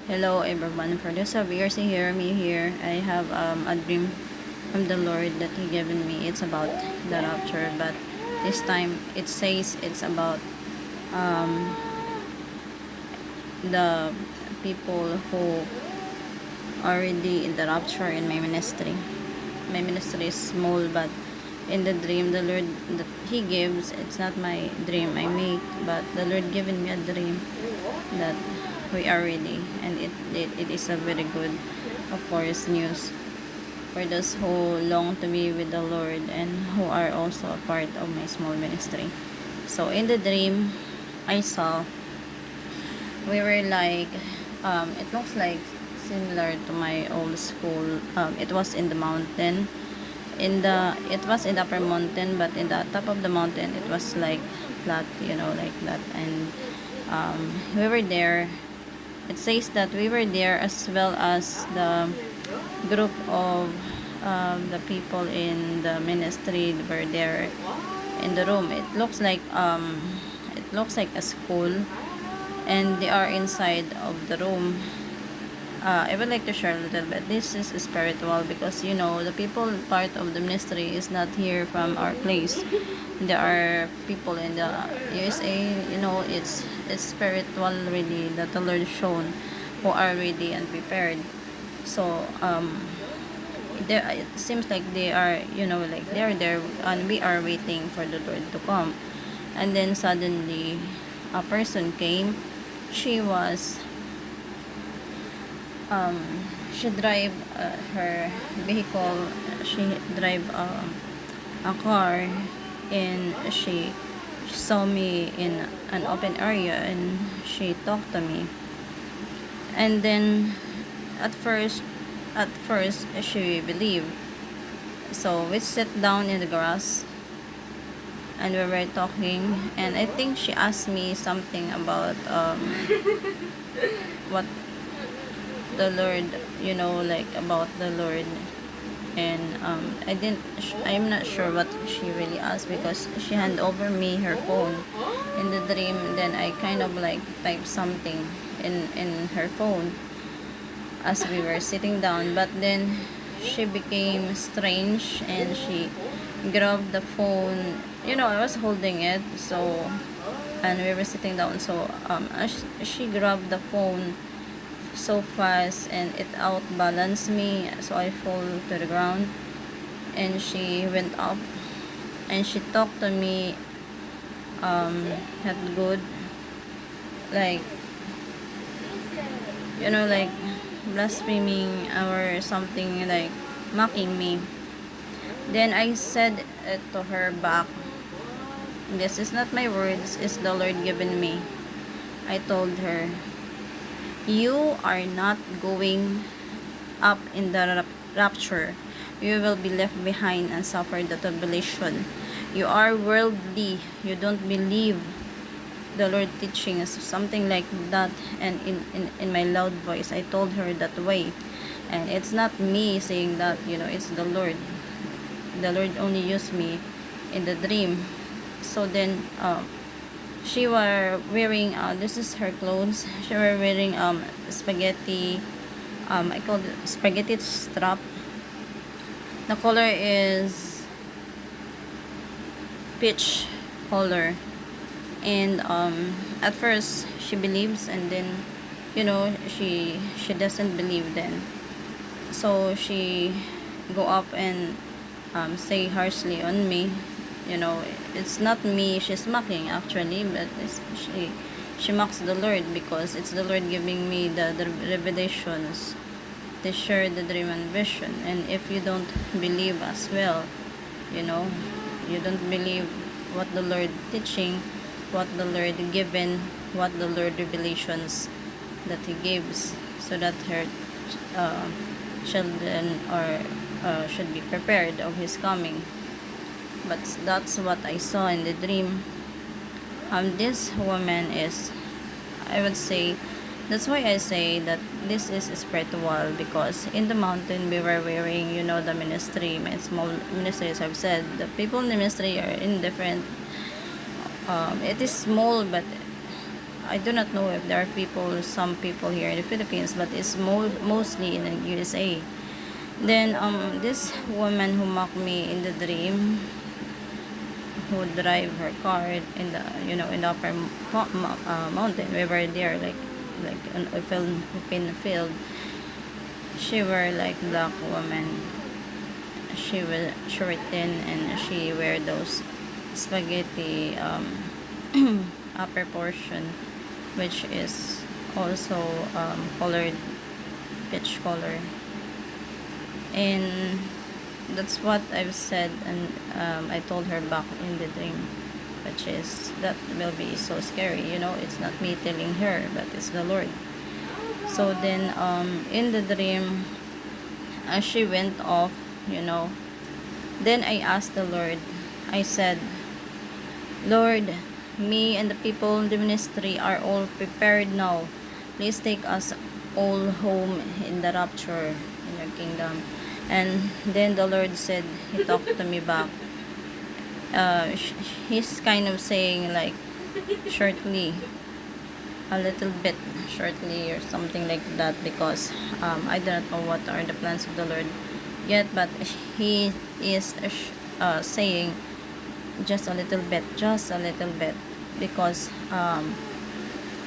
Hello everyone. For those of you who hear me here, I have a dream from the Lord that He given me. It's about the rapture, but this time it says it's about um, the people who are already in the rapture in my ministry. My ministry is small, but in the dream, the Lord that He gives, it's not my dream I make, but the Lord given me a dream that we are ready, and it is a very good, of course, news for those who long to be with the Lord and who are also a part of my small ministry. So in the dream, I saw we were like, it looks like similar to my old school. It was in the mountain. It was in the upper mountain, but in the top of the mountain, it was like flat, like that. And we were there. It says that we were there as well as the group of the people in the ministry were there in the room. It looks like a school, and they are inside of the room. I would like to share a little bit. This is spiritual because the people part of the ministry is not here from our place. There are people in the USA. It's spiritual really that the Lord shown who are ready and prepared. So there it seems like they are like they are there and we are waiting for the Lord to come. And then suddenly a person came. She was um, she drive her vehicle. She drive a car, and she saw me in an open area, and she talked to me. And then at first she believed. So we sat down in the grass and we were talking, and I think she asked me something about what the Lord, like about the Lord. And I'm not sure what she really asked because she hand over me her phone in the dream. Then I kind of like type something in her phone as we were sitting down. But then she became strange and she grabbed the phone. I was holding it, so, and we were sitting down. So as she grabbed the phone so fast and it outbalanced me, so I fall to the ground. And she went up and she talked to me not good, like like blaspheming or something, like mocking me. Then I said it to her back, this is not my words, it's the Lord given me. I told her, you are not going up in the rapture. You will be left behind and suffer the tribulation. You are worldly. You don't believe the Lord teaching us something like that. And in my loud voice, I told her that way. And it's not me saying that, it's the Lord. The Lord only used me in the dream. So then she were wearing this is her clothes. She were wearing spaghetti, I call it spaghetti strap. The color is peach color. And at first she believes, and then she doesn't believe then. So she go up and say harshly on me. It's not me she's mocking actually, but she mocks the Lord because it's the Lord giving me the revelations to share the dream and vision. And if you don't believe as well, you know you don't believe what the Lord teaching, what the Lord given, what the Lord revelations that He gives, so that her uh, children or should be prepared of His coming. But that's what I saw in the dream. This woman is, I would say, that's why I say that this is spiritual, because in the mountain we were wearing, the ministry, my small ministry, as I've said, the people in the ministry are in different, it is small, but I do not know if there are some people here in the Philippines, but it's mostly in the USA. Then this woman who mocked me in the dream, who drive her car in the in the upper mountain. We were there like an open field. She were like black woman. She was short thin and she wear those spaghetti upper portion, which is also colored peach color. And that's what I've said, and I told her back in the dream, which is that will be so scary. It's not me telling her, but it's the Lord. So then in the dream, as she went off, then I asked the Lord. I said, Lord, me and the people in the ministry are all prepared now. Please take us all home in the rapture in your kingdom. And then the Lord said, he talked to me back. He's kind of saying like shortly, a little bit shortly or something like that, because I do not know what are the plans of the Lord yet, but he is saying just a little bit, because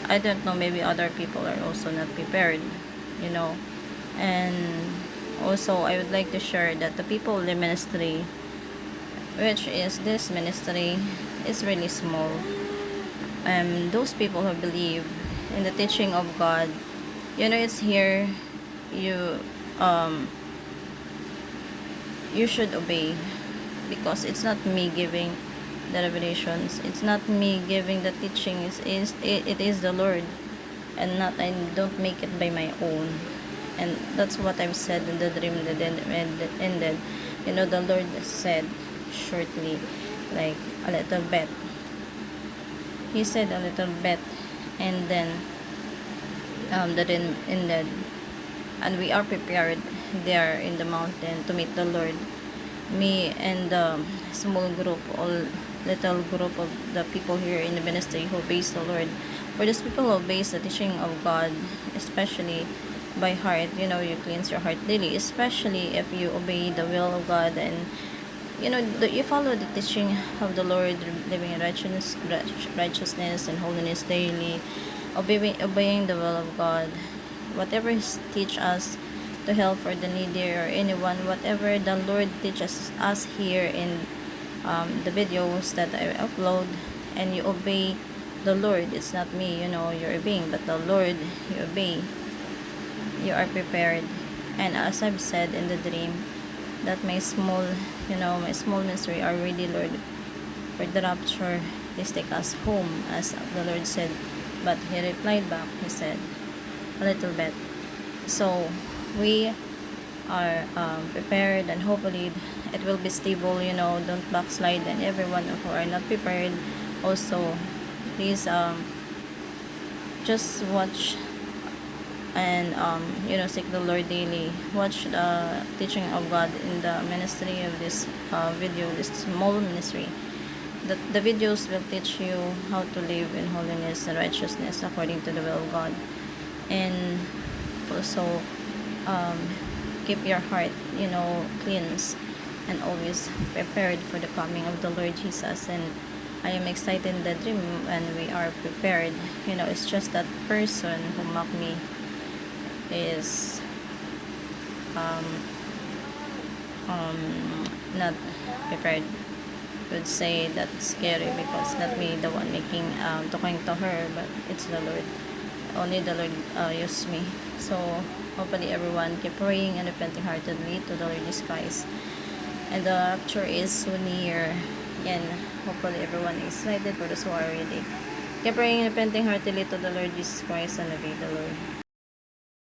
I don't know, maybe other people are also not prepared, you know. And also I would like to share that the people in the ministry, which is this ministry, is really small. Those people who believe in the teaching of God, it's here. You um you should obey, because it's not me giving the revelations, it's not me giving the teachings, it is the Lord, and not, I don't make it by my own. And that's what I've said in the dream that ended. The Lord said shortly, like a little bit, he said a little bit, and then the dream ended, and we are prepared there in the mountain to meet the Lord. Me and the small group, all little group of the people here in the ministry who obeys the Lord. For those people who obeys the teaching of God, especially by heart, you cleanse your heart daily, especially if you obey the will of God, and you follow the teaching of the Lord, living in righteousness and holiness daily, obeying the will of God, whatever He teach us to help for the needy or anyone, whatever the Lord teaches us here in the videos that I upload, and you obey the Lord. It's not me, you're obeying, but the Lord you obey. You are prepared. And as I've said in the dream, that my small ministry are ready, Lord, for the rapture. Please take us home, as the Lord said. But He replied back, He said, a little bit. So we are prepared, and hopefully it will be stable. Don't backslide, and everyone who are not prepared also, please just watch and seek the Lord daily. Watch the teaching of God in the ministry of this video, this small ministry. The videos will teach you how to live in holiness and righteousness according to the will of God. And also keep your heart cleansed and always prepared for the coming of the Lord Jesus. And I am excited in the dream, and we are prepared. It's just that person who mocked me is not prepared. Would say that's scary, because not me the one making talking to her, but it's the Lord. Only the Lord used me. So hopefully everyone keep praying and repenting heartedly to the Lord Jesus Christ. And the rapture is so near, and hopefully everyone is excited for those who are ready. Keep praying and repenting heartedly to the Lord Jesus Christ, and obey the Lord.